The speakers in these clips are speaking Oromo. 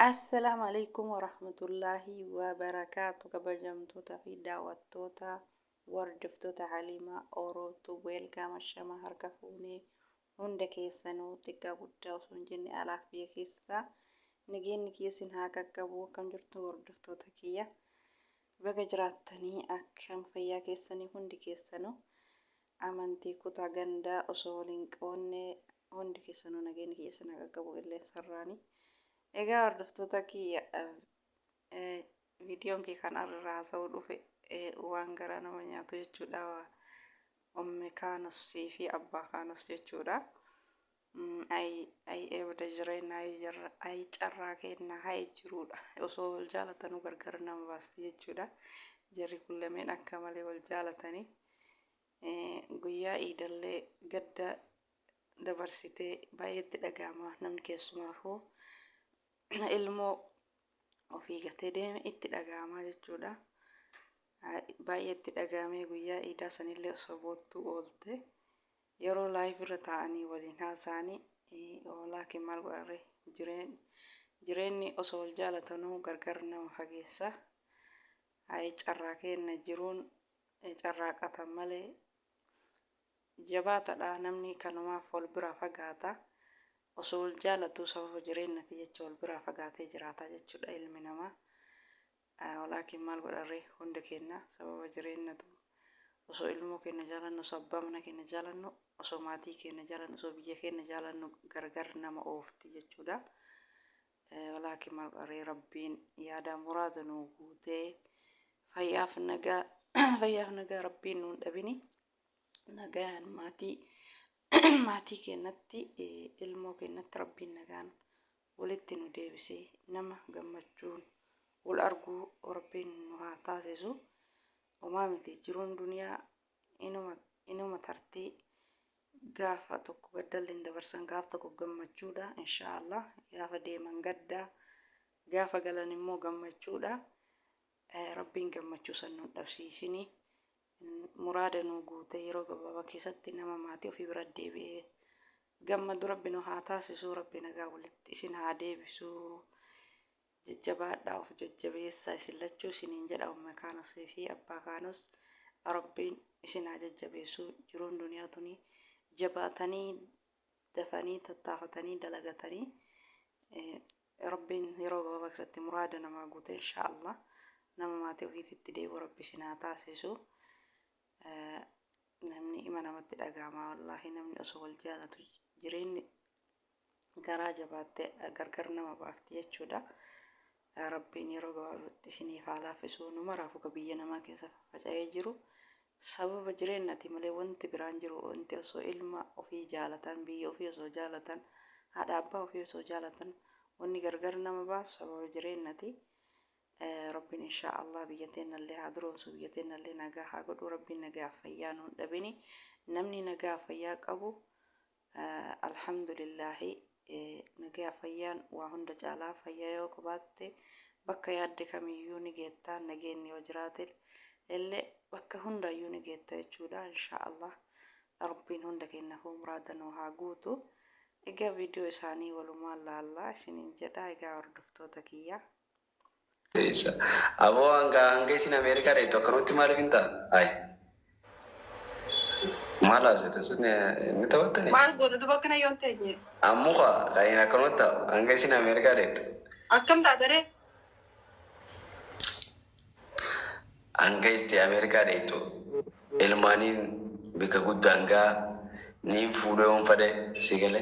Assalaamu alaikum warahmatullaahi wabarakaatu kabajamtoota fi daawwattoota hordoftoota Haliimaa Orootuu weelkaama shama harka fuunee hunda keessanuu xiqqaa guddaa osoo hin jenne alaaf biyya keessaa nageenyi keessin haa qaqqabu. Akkam jirtu hordoftoota kiyya baga jiraattanii akkam fayyaa keessanii hundi keessanuu amantii kutaa gandaa osoo waliin qoonne hundi keessanuu nageenyi keessan haa qaqqabu illee sarraanii. Egaa hordoftoota kiyya viidiyoon kee kan irraa haasa'uu dhufe waan garaa nama nyaatu jechuudha. Ommi kaanosii fi abbaa kaanos jechuudha. Ay eebda jireenya ay carraa kenna hay jiruudha. Osoo wal jaalatanu gargar nama baasti jechuudha. Jarri kun lameen akka malee wal jaalatanii guyyaa iidallee gadda dabarsitee baay'eetti dhaga'ama namni keessumaafuu. Ilmoo ofii gatee deeme itti dhaga'amaa jechuudha. Baay'eetti dhaga'amee guyyaa iidaa sanillee osoo boottuu oolte yeroo laayif irra taa'anii waliin haasa'anii laakiin maal godharre jireenyi osoo wal jaalatanuu gargar nama fageessa. Carraa kenna jiruun carraaqatan malee jabaatadha namni kanumaaf wal biraa fagaata. Osoo wal jaalatu sababa jireenyati jecha wal biraa fagaatee jiraata jechuudha ilmi namaa. Laakiin maal godharre hunda kenna sababa jireenyatu osoo ilmoo keenya jaalannu osoo abbaa mana keenya jaalannu osoo maatii keenya jaalannu osoo biyya keenya jaalannu gargar nama oofti jechuudha. Laakiin maal godharre rabbiin yaada muraada nuu guutee fayyaaf nagaa rabbiin nuun dhabini nagaan maatii keenyatti ilmoo keenyatti rabbiin nagaan walitti nu deebisee nama gammachuun wal arguu rabbiin nu haa taasisu. Homaa miti jiruun duniyaa inuma tartii gaafa tokko gaddalleen dabarsan gaafa tokko gammachuudha inshaallah. Gaafa deeman gaddaa gaafa galan immoo gammachuudha. Rabbiin gammachuu san nu dhabsiisini. Muraada nuu guutee yeroo gabaabaa keessatti nama maatii ofii bira deebi'ee gammadu rabbi nu haa taasisu. Rabbi nagaa walitti isin haa deebisu. Jajjabaadhaa of jajjabeessaa isin lachuu isiniin jedha umma kaanosii fi abbaa kaanos rabbiin isin haa jajjabeessu. Jiruun duniyaa tuni jabaatanii dafanii tattaafatanii dalagatanii rabbiin yeroo gabaabaa keessatti muraada namaa guute inshaallah. Nama maatii ofiitti deebi'u rabbi isin haa taasisu. Namni ima namatti dhaga'ama wallaahi namni osoo wal jaalatu jireenyi garaa jabaattee gargar nama baafti jechuudha. Rabbiin yeroo gabaabatti isiniif haa laaffisu. Nu maraafuu biyya namaa keessa faca'ee jiru sababa jireenyati malee wanti biraan jiru. Wanti osoo ilma ofii jaalatan biyya ofii osoo jaalatan haadha abbaa ofii osoo jaalatan wanni gargar nama baasu sababa jireenyati. Rabbiin inshaallah biyya teenyallee haa duroomsu biyya teenyallee nagaa haa godhu. Rabbiin nagaa fayyaa nuun dhabini. Namni nagaa fayyaa qabu alhamdulillahi nagaa fayyaan waa hunda caalaa. Fayyaa yoo qabaatte bakka yaadde kamiyyuu ni geetta. Nageenyi yoo jiraate illee bakka hundayyuu ni geetta jechuudha inshaallah. Rabbiin hunda keenyaafuu muraada nuu haa guutu. Egaa viidiyoo isaanii walumaan laallaa isiniin jedha. Egaa hordoftoota kiyya. Abo hanga isin Amerika dha itu akkanutti maaliif hin ta'a? Ay. Maal haasawte sun ni taphattani? Maal goota duba akkana yoo ta'e? Ammuka kan akkanutti ta'u hanga isin Amerika dha itu. Akkam taatare? Hanga isin Amerika dha itu ilmaaniin bika guddaan gaa niin fuudhee yoon fade sigale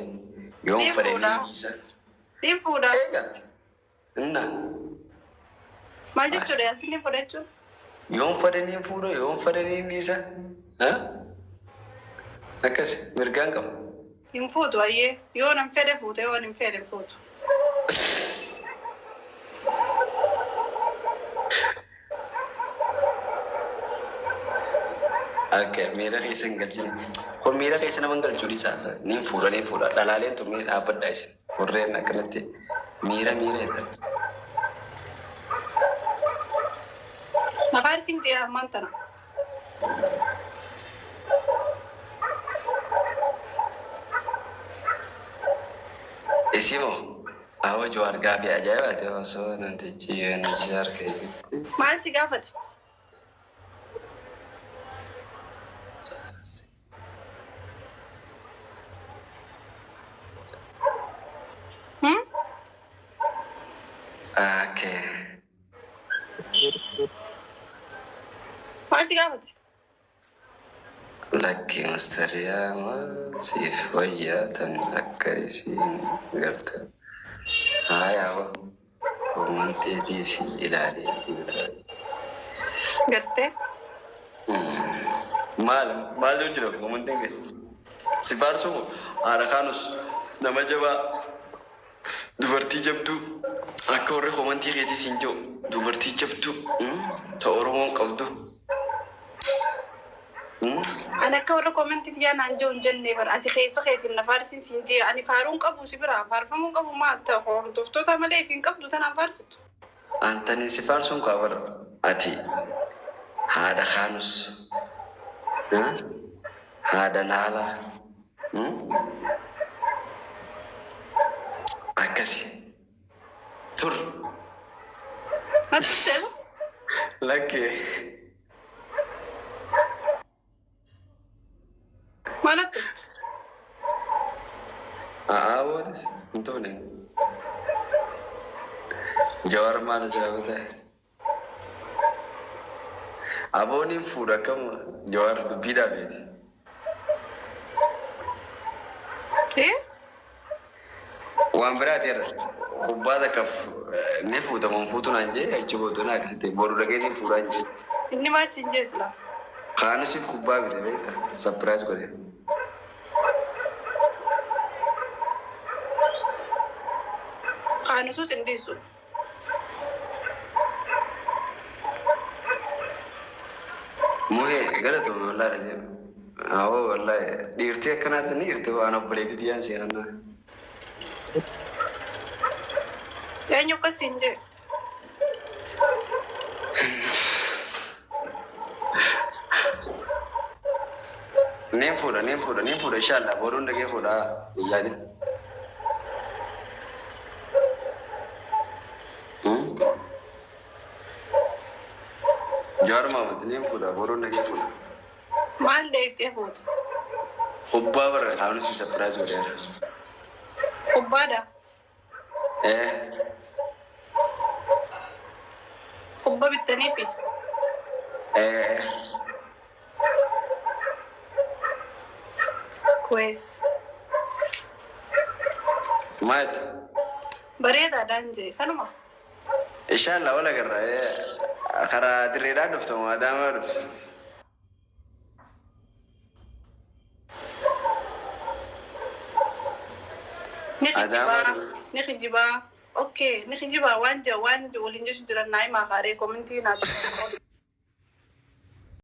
yoon fade niin dhiisa. Niin fuudha? Eega. Inna. Maal jechuudha asini fudhachuun? Yoon fade niin fuudha yoon fade niin dhiisa. Akkas mirgaan qabu. Hin fuutu ayyee yoo nan fedhe fuute yoo hin fedhe fuutu. Oke, miira keessa hin galchine. Kun miira keessa nama hin galchuu dhiisaa. Niin fuudha. Dhalaaleen tun miira dhaabbadhaa isin. Warreen akkanatti miira jettan. Nafaan isin jee ammaan tana. Isimo Awwa Jawaar gaaffii ajaa'ibaati osoo namtichi harka isitti. Maal si gaafate? Okay. Maal si gaafate? Lakki mustariyaa siif wayyaatan akka isiin gartu. Haayaawa komantii dhiisii ilaalee dhiitaa. Gartee? Maal jira komantiin kee? Si faarsuu haadha kaanus nama jabaa dubartii jabduu akka warri komantii keetii siin jiru dubartii jabduu ta Oromoon qabdu. Ani akka warra komantii yaa naan jiru hin jenne bara ati keessa keetiin na faarsiin siin jee ani faaruun qabu si bira faarfamuun qabu maal ta'u hordoftoota malee fi hin qabdu tanaan faarsitu. Antanii si faarsuun qabar ati haadha kaanus haadha naalaa akkasi tur Mati seenu? lakkee Malattu? Awwatis hin toone Jawaar maal jiraatu ta'e abooniin fuudha akkama Jawaar dubbiidhaa beeti. Waan biraati irra kubbaa takkaaf ni fuutaman fuutu naan jee achi booddee akkasitti boru dhageetiin fuudhaan jee. Inni maal siin jee silaa? Kaanusiif kubbaa bite beekta sapiraayis godhe. Kaanusus hin dhiisu. Muhee galatoome wallaadha jee. Awoo wallaahi dhiirtii akkanaatti ni dhiirtii waan obboleetti tiyaan seenannaa. Eenyu akkas siin jee? Neen fuudha inshallah boruun dhagee fuudha yaadin. Jawaar Maamad neen fuudha boruun dhagee fuudha. Maal deettee fuutu? Kubbaa barra kaanusi sapiraayis godheera. Kubbaadha? Kubba bittaniifi? Kwes. Maat? Bareedaadhaan jee sanuma? Inshallah wala garra karaa dirreedhaan dhuftu maadaamaa dhuftu. Ni kijibaa. Okay, ni kijibaa waan waliin jechuun jiran naa himaa kaaree komintii naa